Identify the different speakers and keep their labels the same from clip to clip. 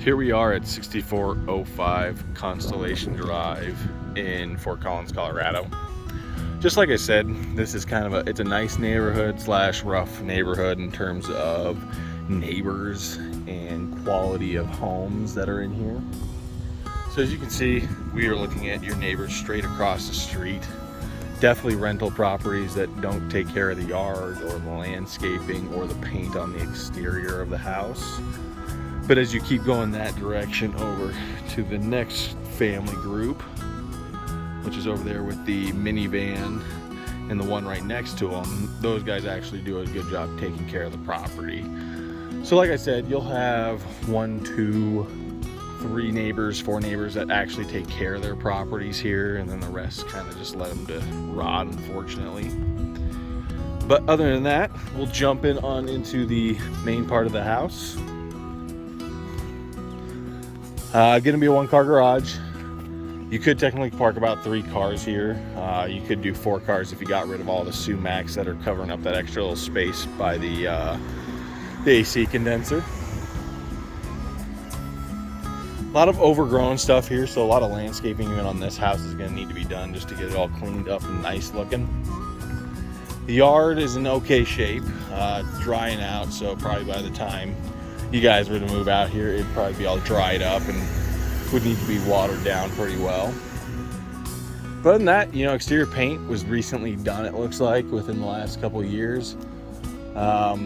Speaker 1: Here we are at 6405 Constellation Drive in Fort Collins, Colorado. Just like I said, this is kind of it's a nice neighborhood slash rough neighborhood in terms of neighbors and quality of homes that are in here. So as you can see, we are looking at your neighbors straight across the street. Definitely rental properties that don't take care of the yard or the landscaping or the paint on the exterior of the house. But as you keep going that direction over to the next family group, which is over there with the minivan and the one right next to them, those guys actually do a good job taking care of the property. So like I said, you'll have 1, 2, 3 neighbors, 4 neighbors that actually take care of their properties here, and then the rest kind of just let them to rot, unfortunately. But other than that, we'll jump into the main part of the house. Gonna be a 1-car garage. You could technically park about 3 cars here. You could do 4 cars if you got rid of all the sumacs that are covering up that extra little space by the AC condenser. A lot of overgrown stuff here, so a lot of landscaping even on this house is going to need to be done just to get it all cleaned up and nice looking. The yard is in okay shape. It's drying out, so probably by the time you guys were to move out here, it'd probably be all dried up and would need to be watered down pretty well. But other than that, exterior paint was recently done, it looks like, within the last couple of years. The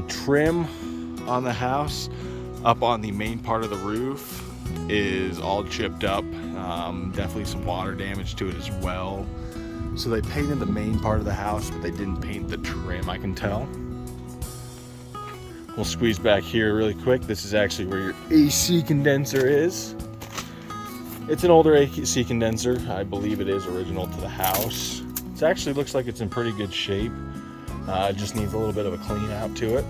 Speaker 1: trim on the house up on the main part of the roof is all chipped up. Definitely some water damage to it as well. So they painted the main part of the house, but they didn't paint the trim, I can tell. We'll squeeze back here really quick. This is actually where your AC condenser is. It's an older AC condenser. I believe it is original to the house. It actually looks like it's in pretty good shape. It just needs a little bit of a clean out to it.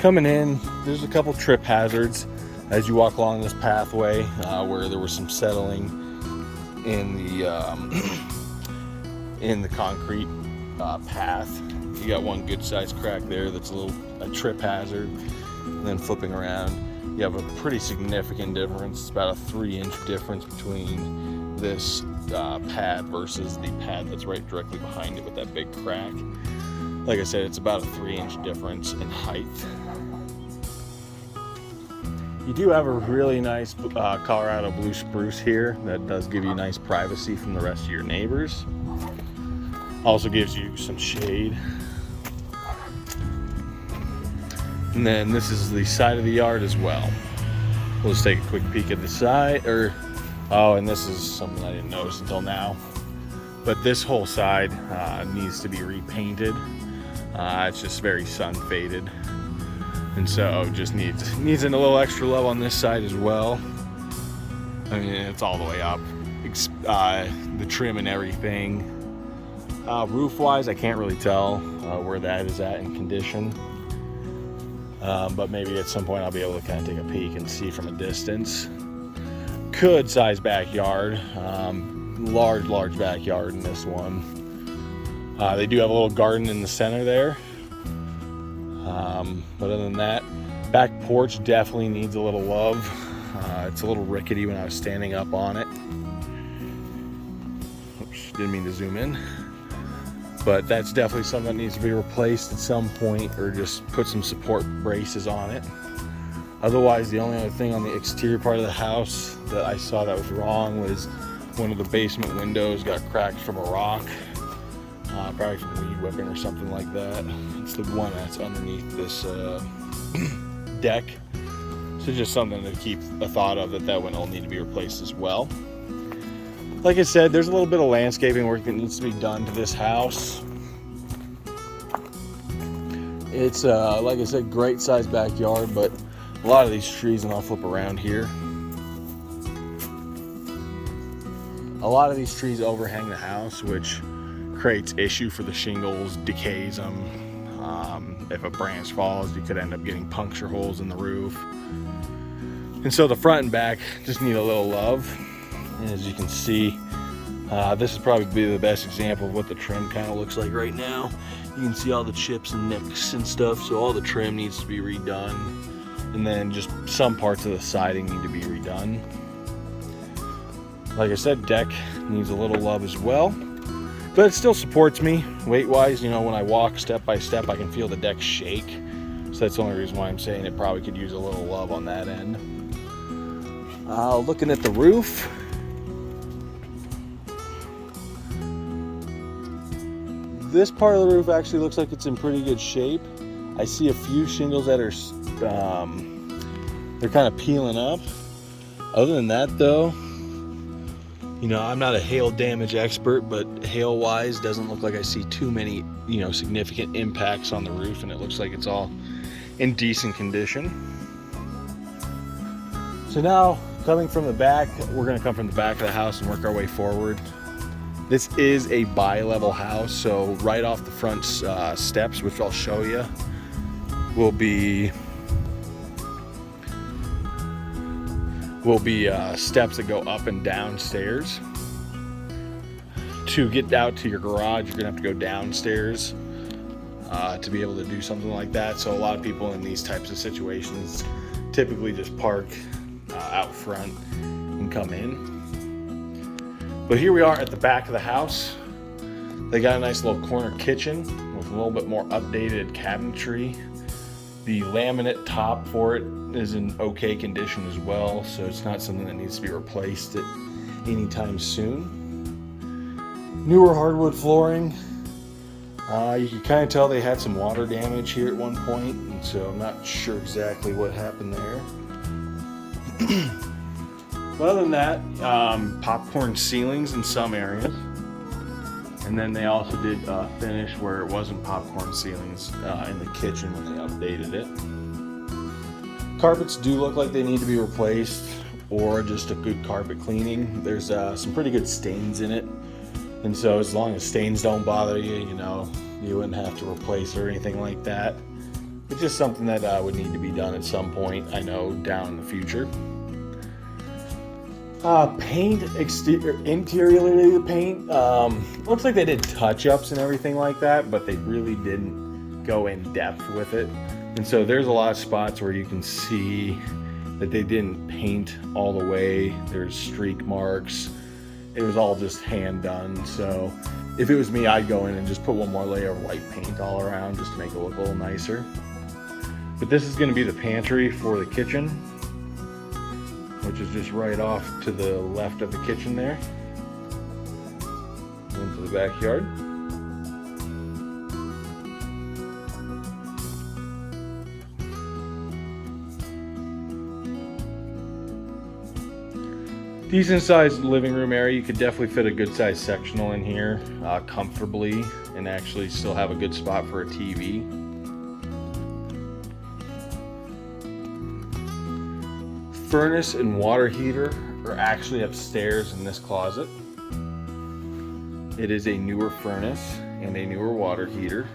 Speaker 1: Coming in, there's a couple trip hazards as you walk along this pathway where there was some settling in the concrete path. You got one good sized crack there that's a trip hazard, and then flipping around you have a pretty significant difference. It's about a 3-inch difference between this pad versus the pad that's right directly behind it with that big crack. Like I said, it's about a 3-inch difference in height. You do have a really nice Colorado blue spruce here that does give you nice privacy from the rest of your neighbors. Also gives you some shade. And then this is the side of the yard as well. We'll just take a quick peek at the side. And this is something I didn't notice until now. But this whole side needs to be repainted. It's just very sun faded. And so just needs a little extra love on this side as well. I mean, it's all the way up. The trim and everything. Roof wise, I can't really tell where that is at in condition. But maybe at some point I'll be able to kind of take a peek and see from a distance. Good size backyard. Large backyard in this one. They do have a little garden in the center there. But other than that, back porch definitely needs a little love. It's a little rickety when I was standing up on it. Oops, didn't mean to zoom in. But that's definitely something that needs to be replaced at some point, or just put some support braces on it. Otherwise, the only other thing on the exterior part of the house that I saw that was wrong was one of the basement windows got cracked from a rock. Probably from weed whipping or something like that. It's the one that's underneath this deck. So just something to keep a thought of, that one will need to be replaced as well. Like I said, there's a little bit of landscaping work that needs to be done to this house. It's, like I said, great sized backyard, but a lot of these trees, and I'll flip around here. A lot of these trees overhang the house, which creates issue for the shingles, decays them. If a branch falls, you could end up getting puncture holes in the roof. And so the front and back just need a little love. And as you can see, This is probably the best example of what the trim kind of looks like right now. You can see all the chips and nicks and stuff, so all the trim needs to be redone. And then just some parts of the siding need to be redone. Like I said, deck needs a little love as well. But it still supports me weight-wise. You know, when I walk step by step, I can feel the deck shake. So that's the only reason why I'm saying it probably could use a little love on that end. Looking at the roof. This part of the roof actually looks like it's in pretty good shape. I see a few shingles that are, they're kind of peeling up. Other than that though, you know, I'm not a hail damage expert, but hail wise doesn't look like I see too many, you know, significant impacts on the roof, and it looks like it's all in decent condition. So now coming from the back, we're gonna come from the back of the house and work our way forward. This is a bi-level house, so right off the front steps, which I'll show you, will be steps that go up and down stairs. To get out to your garage, you're gonna have to go downstairs to be able to do something like that. So a lot of people in these types of situations typically just park out front and come in. But here we are at the back of the house. They got a nice little corner kitchen with a little bit more updated cabinetry. The laminate top for it is in okay condition as well, so it's not something that needs to be replaced at any time soon. Newer hardwood flooring. You can kind of tell they had some water damage here at one point, and so I'm not sure exactly what happened there. But other than that, popcorn ceilings in some areas. And then they also did finish where it wasn't popcorn ceilings in the kitchen when they updated it. Carpets do look like they need to be replaced or just a good carpet cleaning. There's some pretty good stains in it. And so as long as stains don't bother you, you know, you wouldn't have to replace or anything like that. It's just something that would need to be done at some point, I know, down in the future. Paint, interiorly the paint, looks like they did touch-ups and everything like that, but they really didn't go in depth with it. And so there's a lot of spots where you can see that they didn't paint all the way. There's streak marks. It was all just hand done. So if it was me, I'd go in and just put one more layer of white paint all around just to make it look a little nicer. But this is going to be the pantry for the kitchen, which is just right off to the left of the kitchen there, into the backyard. Decent sized living room area. You could definitely fit a good sized sectional in here comfortably and actually still have a good spot for a TV. Furnace and water heater are actually upstairs in this closet. It is a newer furnace and a newer water heater.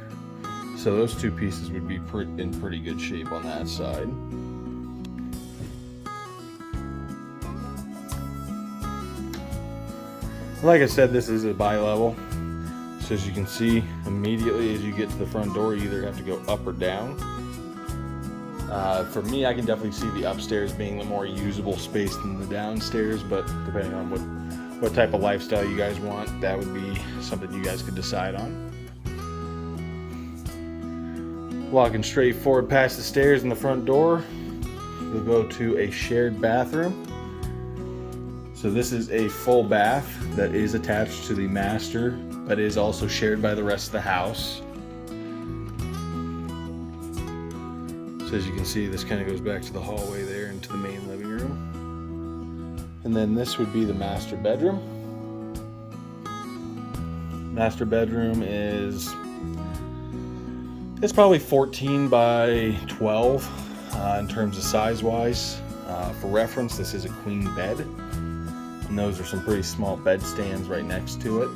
Speaker 1: So those two pieces would be in pretty good shape on that side. Like I said, this is a bi-level. So as you can see, immediately as you get to the front door, you either have to go up or down. For me, I can definitely see the upstairs being the more usable space than the downstairs, but depending on what type of lifestyle you guys want, that would be something you guys could decide on. Walking straight forward past the stairs in the front door, you'll go to a shared bathroom. So this is a full bath that is attached to the master, but is also shared by the rest of the house. So as you can see, this kind of goes back to the hallway there into the main living room. And then this would be the master bedroom. Master bedroom it's probably 14 by 12 in terms of size wise. For reference, this is a queen bed. And those are some pretty small bed stands right next to it.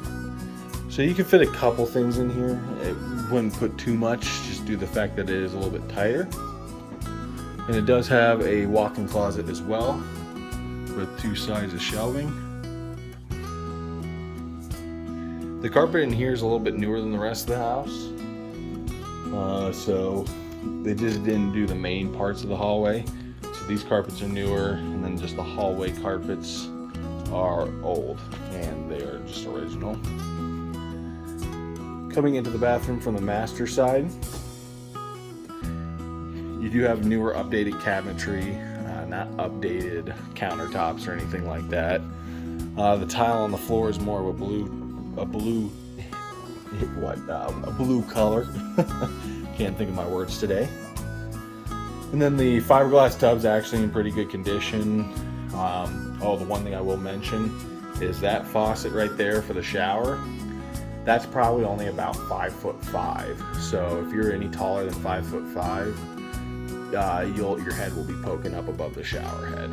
Speaker 1: So you can fit a couple things in here. It wouldn't put too much, just due to the fact that it is a little bit tighter. And it does have a walk-in closet as well, with two sides of shelving. The carpet in here is a little bit newer than the rest of the house. So they just didn't do the main parts of the hallway. So these carpets are newer, and then just the hallway carpets are old, and they are just original. Coming into the bathroom from the master side, you do have newer updated cabinetry, not updated countertops or anything like that. The tile on the floor is more of a blue color. Can't think of my words today. And then the fiberglass tub's actually in pretty good condition. The one thing I will mention is that faucet right there for the shower. That's probably only about 5'5". So if you're any taller than 5'5", your head will be poking up above the shower head.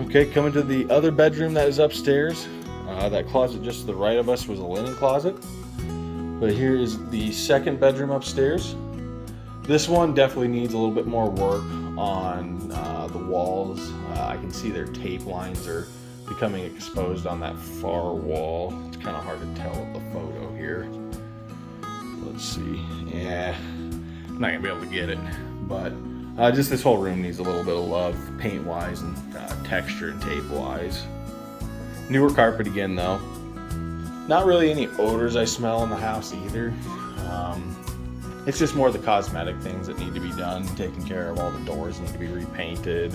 Speaker 1: Okay, coming to the other bedroom that is upstairs. That closet just to the right of us was a linen closet. But here is the second bedroom upstairs. This one definitely needs a little bit more work on the walls. I can see their tape lines are becoming exposed on that far wall. It's kind of hard to tell with the photo here. Let's see. Yeah, I'm not gonna be able to get it, but just this whole room needs a little bit of love, paint wise and texture and tape wise. Newer carpet again though. Not really any odors I smell in the house either. It's just more the cosmetic things that need to be done, taken care of. All the doors need to be repainted.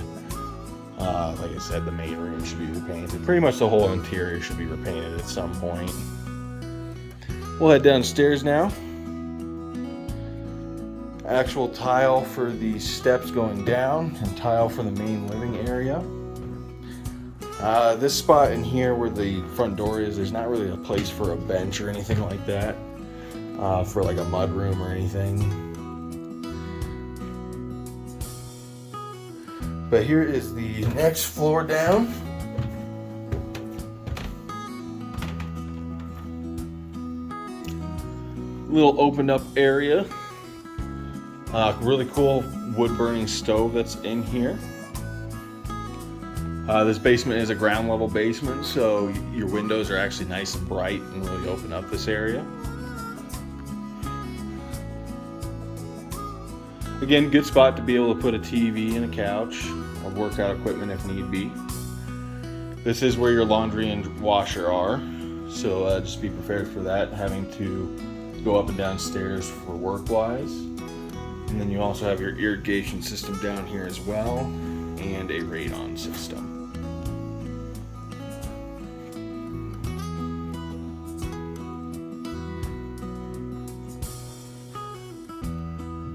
Speaker 1: Like I said, the main room should be repainted. Pretty much the whole interior should be repainted at some point. We'll head downstairs now. Actual tile for the steps going down and tile for the main living area. This spot in here where the front door is, there's not really a place for a bench or anything like that, for like a mud room or anything. But here is the next floor down. Little opened up area. Really cool wood burning stove that's in here. This basement is a ground level basement, so your windows are actually nice and bright and really open up this area. Again, good spot to be able to put a TV and a couch or workout equipment if need be. This is where your laundry and washer are, so just be prepared for that, having to go up and down stairs for work wise. And then you also have your irrigation system down here as well, and a radon system.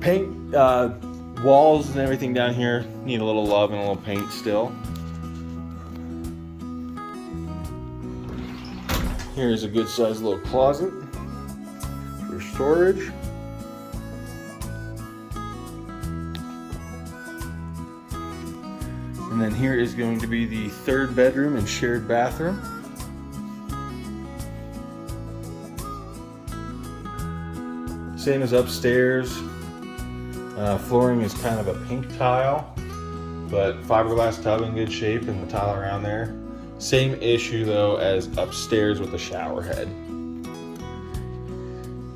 Speaker 1: Paint, walls and everything down here need a little love and a little paint still. Here's a good sized little closet for storage. And then here is going to be the third bedroom and shared bathroom. Same as upstairs. Flooring is kind of a pink tile, but fiberglass tub in good shape and the tile around there. Same issue though as upstairs with the shower head.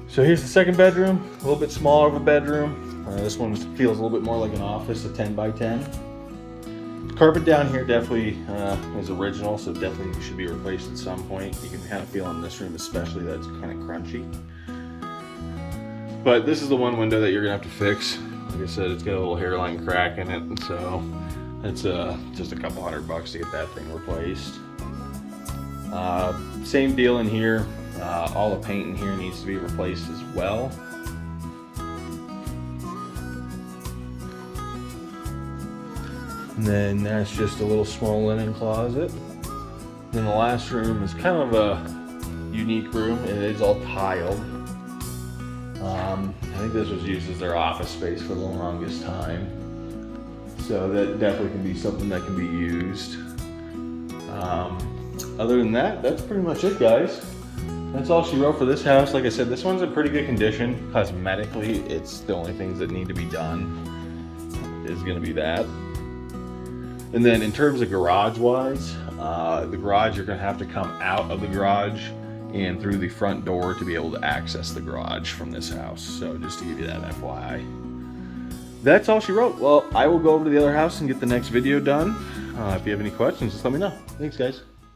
Speaker 1: So here's the second bedroom, a little bit smaller of a bedroom. This one feels a little bit more like an office, a 10 by 10. Carpet down here definitely is original, so definitely should be replaced at some point. You can kind of feel in this room especially that it's kind of crunchy. But this is the one window that you're gonna have to fix. Like I said, it's got a little hairline crack in it, and so it's just a couple $100 to get that thing replaced. Same deal in here. All the paint in here needs to be replaced as well. And then that's just a little small linen closet. Then the last room is kind of a unique room. It is all tiled. I think this was used as their office space for the longest time. So that definitely can be something that can be used. Other than that, that's pretty much it, guys. That's all she wrote for this house. Like I said, this one's in pretty good condition. Cosmetically, it's the only things that need to be done is gonna be that. And then in terms of garage wise, the garage, you're gonna have to come out of the garage and through the front door to be able to access the garage from this house. So just to give you that FYI. That's all she wrote. Well, I will go over to the other house and get the next video done. If you have any questions, just let me know. Thanks, guys.